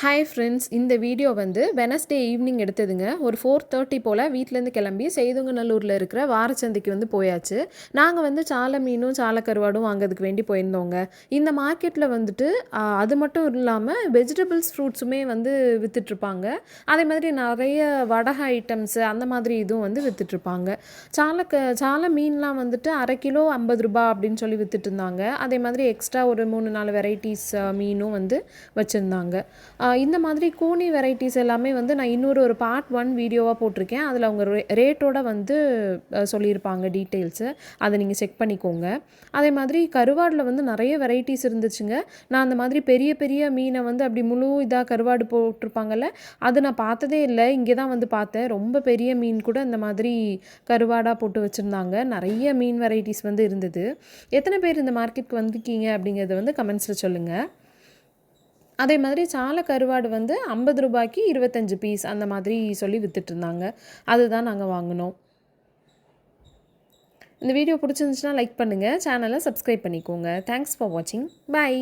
Hi friends, இந்த video வந்து Wednesday evening எடுத்ததுங்க. ஒரு 4:30 போல் வீட்டிலேருந்து கிளம்பி செய்துங்கநல்லூரில் இருக்கிற வாரச்சந்தைக்கு வந்து போயாச்சு. நாங்கள் வந்து சால மீனும் சால கருவாடும் வாங்கிறதுக்கு வேண்டி போயிருந்தோங்க. இந்த மார்க்கெட்டில் வந்துட்டு அது மட்டும் இல்லாமல் வெஜிடபிள்ஸ் ஃப்ரூட்ஸுமே வந்து விற்றுட்ருப்பாங்க. அதே மாதிரி நிறைய வடகை ஐட்டம்ஸு அந்த மாதிரி இதுவும் வந்து விற்றுட்ருப்பாங்க. சால மீன்லாம் வந்துட்டு அரை கிலோ 50 ரூபா அப்படின்னு சொல்லி விற்றுட்ருந்தாங்க. அதே மாதிரி எக்ஸ்ட்ரா ஒரு 3-4 வெரைட்டிஸ் மீனும் வந்து வச்சுருந்தாங்க. இந்த மாதிரி கூனி வெரைட்டிஸ் எல்லாமே வந்து நான் ஒரு பார்ட் 1 வீடியோவாக போட்டிருக்கேன். அதில் அவங்க ரேட்டோட வந்து சொல்லியிருப்பாங்க டீட்டெயில்ஸு. அதை நீங்கள் செக் பண்ணிக்கோங்க. அதே மாதிரி கருவாடில் வந்து நிறைய வெரைட்டிஸ் இருந்துச்சுங்க. நான் அந்த மாதிரி பெரிய பெரிய மீனை வந்து அப்படி முழு இதாக கருவாடு போட்டிருப்பாங்கல்ல, அது நான் பார்த்ததே இல்லை. இங்கே தான் வந்து பார்த்தேன். ரொம்ப பெரிய மீன் கூட இந்த மாதிரி கருவாடாக போட்டு வச்சுருந்தாங்க. நிறைய மீன் வெரைட்டிஸ் வந்து இருந்தது. எத்தனை பேர் இந்த மார்க்கெட்டுக்கு வந்திருக்கீங்க அப்படிங்கிறத வந்து கமெண்ட்ஸில் சொல்லுங்கள். அதே மாதிரி சால கருவாடு வந்து 50 ரூபாய்க்கு 25 பீஸ் அந்த மாதிரி சொல்லி விற்றுட்ருந்தாங்க. அதுதான் நாங்கள் வாங்கினோம். இந்த வீடியோ பிடிச்சிருந்துச்சுன்னா லைக் பண்ணுங்கள், சேனலை சப்ஸ்கிரைப் பண்ணிக்கோங்க. தேங்க்ஸ் ஃபார் வாட்சிங். பை.